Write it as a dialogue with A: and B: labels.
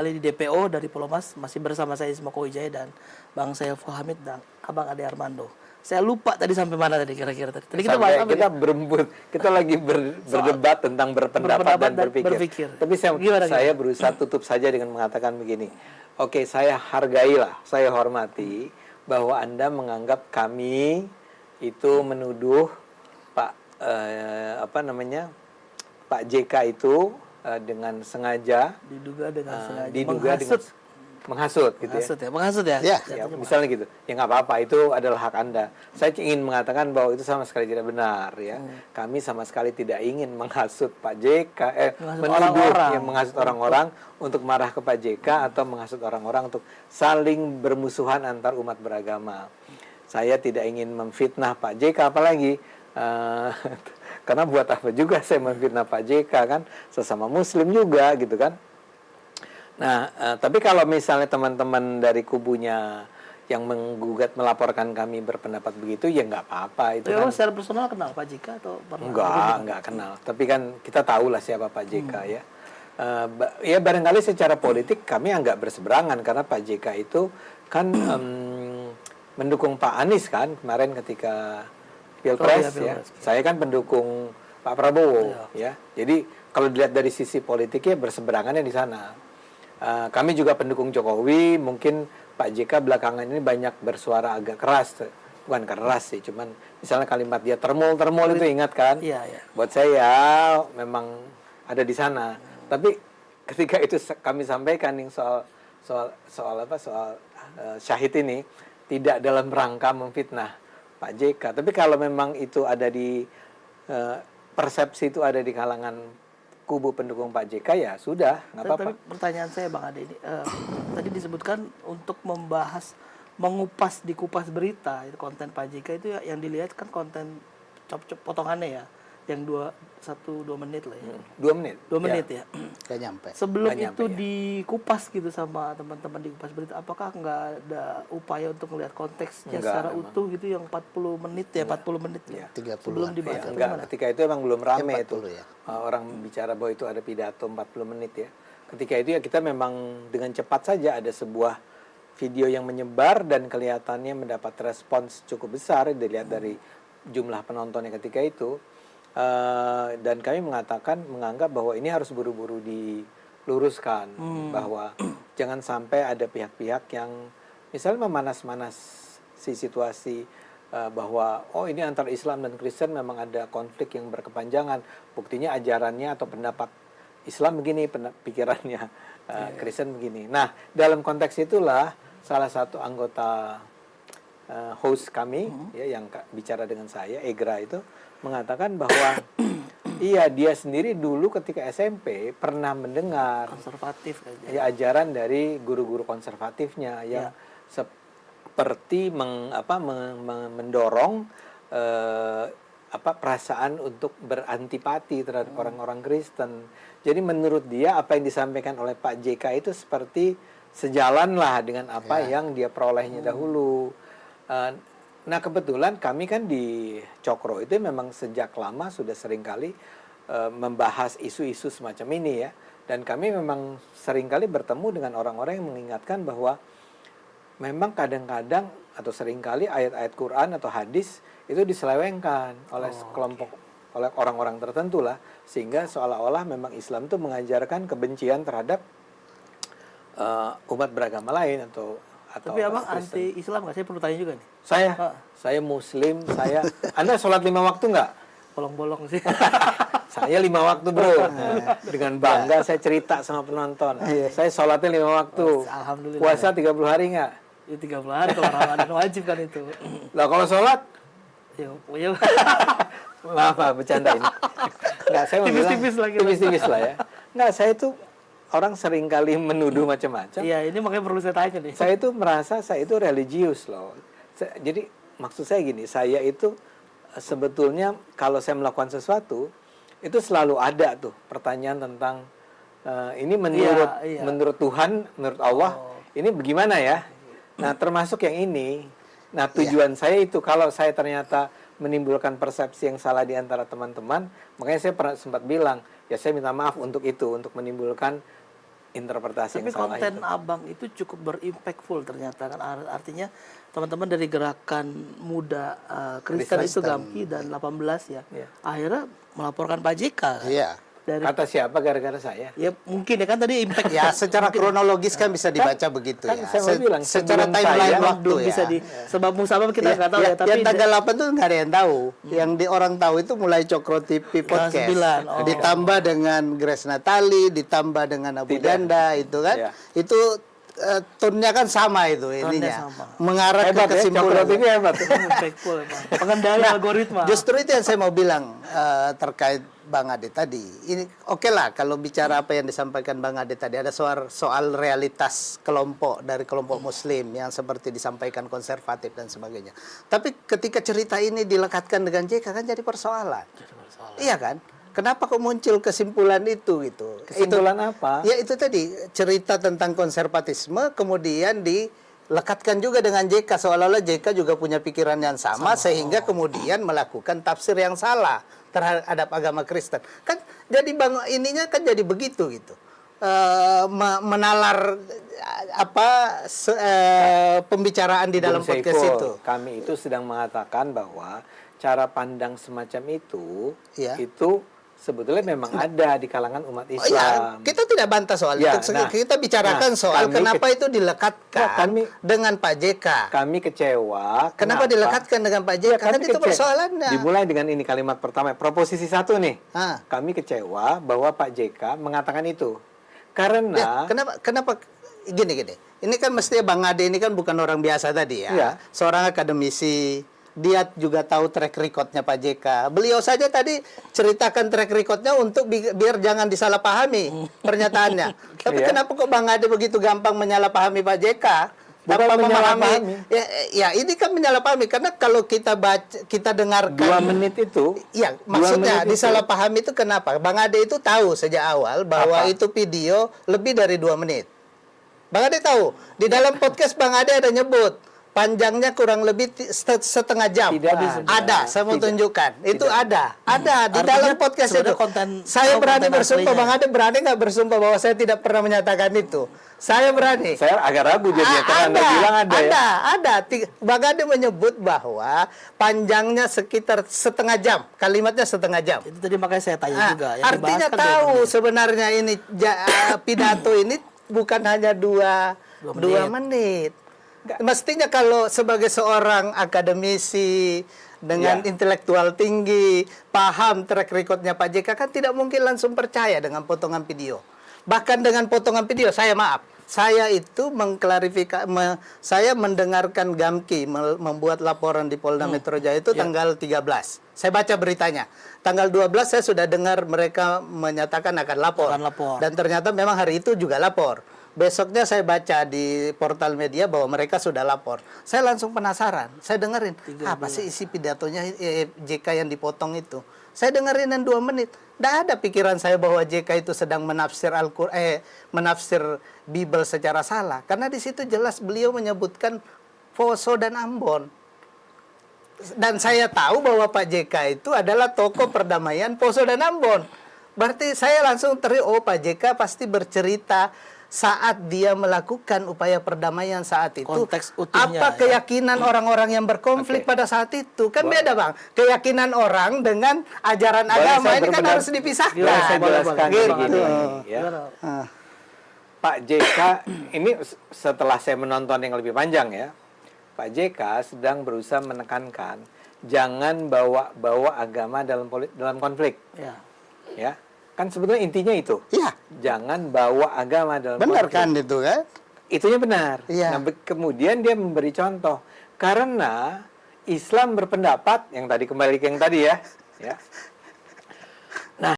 A: kali di DPO dari Pulau Mas masih bersama saya Ismoko Wijaya dan Bang Saiful Hamid dan Abang Ade Armando. Saya lupa tadi sampai mana tadi kira-kira tadi. Tadi kita bahas
B: Sampai
A: apa
B: kita
A: ya?
B: berembut, kita lagi berdebat tentang berpendapat dan berpikir. Tapi saya berusaha tutup saja dengan mengatakan begini. Oke, saya hargailah, saya hormati bahwa Anda menganggap kami itu menuduh Pak Pak JK itu dengan sengaja
A: Diduga dengan sengaja
B: menghasut gitu ya.
A: Menghasut ya.
B: Ya, misalnya gitu. Ya nggak apa-apa, itu adalah hak Anda. Saya ingin mengatakan bahwa itu sama sekali tidak benar ya. Kami sama sekali tidak ingin menghasut Pak JK, menuduh yang menghasut orang-orang untuk marah ke Pak JK atau menghasut orang-orang untuk saling bermusuhan antar umat beragama. Saya tidak ingin memfitnah Pak JK apalagi karena buat apa juga saya memfitnah Pak JK kan, sesama muslim juga gitu kan. Nah, tapi kalau misalnya teman-teman dari kubunya yang menggugat melaporkan kami berpendapat begitu, ya nggak apa-apa. Itu kan
A: secara personal kenal Pak JK atau pernah?
B: Enggak kenal. Tapi kan kita tahu lah siapa Pak JK ya. Ya barangkali secara politik kami nggak berseberangan karena Pak JK itu kan mendukung Pak Anies kan kemarin ketika Pilpres ya. Saya kan pendukung Pak Prabowo ya. Jadi kalau dilihat dari sisi politiknya berseberangannya di sana. Kami juga pendukung Jokowi, mungkin Pak JK belakangan ini banyak bersuara agak keras, bukan keras sih, cuman misalnya kalimat dia termol itu ingat kan?
A: Iya.
B: Buat saya memang ada di sana. Tapi ketika itu kami sampaikan yang soal syahid ini tidak dalam rangka memfitnah Pak JK. Tapi kalau memang itu ada di persepsi itu ada di kalangan kubu pendukung Pak JK ya sudah, nggak apa-apa.
A: Tapi pertanyaan saya Bang Ade ini, tadi disebutkan untuk dikupas berita itu konten Pak JK itu yang dilihat kan konten potongannya ya, yang 1-2 menit lah ya.
B: 2 menit.
A: 2 menit ya.
C: Gak nyampe.
A: Sebelum itu dikupas gitu sama teman-teman di kupas berita, apakah nggak ada upaya untuk melihat konteksnya secara utuh gitu yang 40 menit ya, 40 menit ya.
C: 30
A: sebelum dibaca
B: ya, enggak, ketika itu emang belum rame itu.
C: Ya.
B: Orang bicara bahwa itu ada pidato 40 menit ya. Ketika itu ya kita memang dengan cepat saja ada sebuah video yang menyebar dan kelihatannya mendapat respons cukup besar dilihat dari jumlah penontonnya ketika itu. Dan kami menganggap bahwa ini harus buru-buru diluruskan bahwa jangan sampai ada pihak-pihak yang misalnya memanas-manas si situasi bahwa ini antara Islam dan Kristen memang ada konflik yang berkepanjangan, buktinya ajarannya atau pendapat Islam begini, pikirannya Kristen begini. Nah, dalam konteks itulah salah satu anggota host kami ya yang bicara dengan saya, Egra itu mengatakan bahwa iya dia sendiri dulu ketika SMP pernah mendengar
A: konservatif aja.
B: Ya ajaran dari guru-guru konservatifnya yang seperti mendorong perasaan untuk berantipati terhadap orang-orang Kristen. Jadi menurut dia apa yang disampaikan oleh Pak JK itu seperti sejalan lah dengan apa yang dia perolehnya dahulu. Nah kebetulan kami kan di Cokro itu memang sejak lama sudah seringkali membahas isu-isu semacam ini ya. Dan kami memang seringkali bertemu dengan orang-orang yang mengingatkan bahwa memang kadang-kadang atau seringkali ayat-ayat Quran atau hadis itu diselewengkan oleh oleh orang-orang tertentu lah. Sehingga seolah-olah memang Islam itu mengajarkan kebencian terhadap umat beragama lain atau
A: tapi abang anti Islam nggak? Saya perlu tanya juga nih.
B: Saya Muslim. Anda sholat 5 waktu nggak?
A: Bolong-bolong sih.
B: Saya 5 waktu bro. Dengan bangga saya cerita sama penonton. Saya sholatnya 5 waktu.
A: Alhamdulillah.
B: Puasa 30 hari nggak?
A: Ya 30 hari kalau Ramadan wajib kan itu.
B: Lah kalau sholat?
A: Ya.
B: Maaf Pak, bercanda ini. Nggak, saya
A: tipis-tipis lagi.
B: Tipis-tipis lah ya. Nggak, saya tuh orang sering kali menuduh macam-macam.
A: Iya, ini makanya perlu saya tanya nih.
B: Saya itu merasa saya itu religius loh. Jadi maksud saya gini, saya itu sebetulnya kalau saya melakukan sesuatu itu selalu ada tuh pertanyaan tentang ini menurut Tuhan, menurut Allah, ini bagaimana ya? Nah, termasuk yang ini. Nah, tujuan saya itu kalau saya ternyata menimbulkan persepsi yang salah di antara teman-teman, makanya saya sempat bilang, ya saya minta maaf untuk itu, untuk menimbulkan interpretasi
A: Tapi
B: yang salah
A: konten
B: itu.
A: abang itu cukup berimpactful ternyata kan. Artinya teman-teman dari gerakan muda Kristen itu Gamki dan 18 ya.
B: Iya.
A: Akhirnya melaporkan Pak JK kan.
C: Iya.
A: Dari
B: Kata siapa gara-gara saya?
A: ya mungkin ya kan tadi impact
C: Ya, secara kronologis kan bisa dibaca begitu
B: kan
C: ya.
B: saya mau bilang,
C: Secara
B: sebelum
C: timeline
B: saya
C: waktu
A: belum
C: ya.
A: bisa di sebab musabab kita nggak tahu ya, tapi
C: yang tanggal 8 tuh nggak ada yang tahu. Yang orang tahu itu mulai Cokro TV podcast.
A: 9, oh.
C: Ditambah dengan Grace Natali, ditambah dengan Abu
B: Tidak.
C: Danda itu kan.
B: Ya.
C: Itu tone-nya kan sama itu ininya.
A: sama.
C: Mengarah
B: Hebat
C: ke
B: ya, Cokro
C: kesimpulan.
B: TV hebat.
A: impactful emang. Pengendali algoritma.
C: Justru itu yang saya mau bilang terkait Bang Ade tadi. Ini oke lah kalau bicara apa yang disampaikan Bang Ade tadi, ada soal realitas kelompok dari kelompok Muslim yang seperti disampaikan konservatif dan sebagainya. Tapi ketika cerita ini dilekatkan dengan JK kan jadi persoalan. Iya kan? Kenapa kok muncul kesimpulan itu gitu?
B: Kesimpulan apa?
C: Ya itu tadi cerita tentang konservatisme kemudian dilekatkan juga dengan JK seolah-olah JK juga punya pikiran yang sama. Sehingga kemudian melakukan tafsir yang salah terhadap agama Kristen. Kan jadi ininya kan jadi begitu gitu. Menalar pembicaraan di dalam
B: Bung
C: podcast
B: Saiful,
C: itu.
B: Kami itu sedang mengatakan bahwa cara pandang semacam itu
C: Ya.
B: itu sebetulnya memang ada di kalangan umat
C: Oh iya,
B: Islam.
C: kita tidak bantah soal
B: Ya,
C: itu.
B: nah,
C: kita bicarakan soal
B: kami
C: kenapa itu dilekatkan
B: Nah, kami-
C: dengan Pak JK.
B: Kami kecewa.
C: Kenapa dilekatkan dengan Pak JK?
B: Ya, kami
C: Kan itu
B: kecewa.
C: persoalannya.
B: Dimulai dengan ini kalimat pertama, proposisi 1 nih.
C: Ah.
B: Kami kecewa bahwa Pak JK mengatakan itu.
C: Ya,
B: Karena
C: kenapa gini. Ini kan mestinya Bang Ade ini kan bukan orang biasa tadi ya.
B: Iya.
C: Seorang akademisi. Dia juga tahu track recordnya Pak JK. Beliau saja tadi ceritakan track recordnya untuk biar jangan disalahpahami pernyataannya. Tapi
B: Iya.
C: kenapa kok Bang Ade begitu gampang menyalahpahami Pak JK?
B: Bukan
C: Tanpa memahami.
B: menyalahpahami.
C: Ya, ini kan menyalahpahami karena kalau kita kita dengarkan
B: 2 menit itu.
C: iya,
B: 2
C: maksudnya
B: menit itu-
C: disalahpahami itu kenapa? Bang Ade itu tahu sejak awal bahwa
B: Apa?
C: itu video lebih dari 2 menit. Bang Ade tahu. Di dalam podcast Bang Ade ada nyebut panjangnya kurang lebih setengah jam.
B: Tidak
C: Ada, saya mau
B: Tidak.
C: tunjukkan. Itu ada di
A: Artinya
C: dalam podcast itu.
A: sebenarnya konten-
C: Saya berani
A: konten
C: bersumpah,
A: aslinya.
C: Bang Ade berani nggak bersumpah bahwa saya tidak pernah menyatakan itu. Saya berani.
B: Saya agak ragu jadi karena Anda bilang ada ya.
C: Ada. Bang Ade menyebut bahwa panjangnya sekitar setengah jam. Kalimatnya setengah jam.
A: Itu tadi makanya saya tanya juga. Yang
C: Artinya
A: dibahas kan
C: tahu
A: 2 menit.
C: sebenarnya ini pidato ini bukan hanya dua
A: 2
C: menit. Mestinya kalau sebagai seorang akademisi dengan
B: Ya.
C: intelektual tinggi, paham track recordnya Pak JK kan tidak mungkin langsung percaya dengan potongan video. Bahkan dengan potongan video, saya itu mengklarifikasi, saya mendengarkan Gamki membuat laporan di Polda Metro Jaya itu tanggal 13. Saya baca beritanya. Tanggal 12 saya sudah dengar mereka menyatakan akan lapor. Dan ternyata memang hari itu juga lapor. Besoknya saya baca di portal media bahwa mereka sudah lapor. Saya langsung penasaran. Saya dengerin, apa sih isi pidatonya JK yang dipotong itu. Saya dengerin yang 2 menit. Tidak ada pikiran saya bahwa JK itu sedang menafsir menafsir Bible secara salah. Karena di situ jelas beliau menyebutkan Poso dan Ambon. Dan saya tahu bahwa Pak JK itu adalah tokoh perdamaian Poso dan Ambon. Berarti saya langsung Pak JK pasti bercerita saat dia melakukan upaya perdamaian saat itu.
A: Konteks utuhnya,
C: apa keyakinan orang-orang yang berkonflik pada saat itu? Kan beda, Bang. Keyakinan orang dengan ajaran agama ini kan harus dipisahkan.
B: Boleh saya jelaskan
C: Gitu.
B: begini, ya. Pak JK ini setelah saya menonton yang lebih panjang ya, Pak JK sedang berusaha menekankan jangan bawa agama dalam konflik.
A: Ya.
B: Ya. Kan sebetulnya intinya itu.
C: Iya.
B: Jangan bawa agama dalam
C: Benar
B: konflik.
C: kan itu kan?
B: Itunya benar.
C: Iya.
B: Nah, kemudian dia memberi contoh karena Islam berpendapat yang tadi kembali ke yang tadi ya.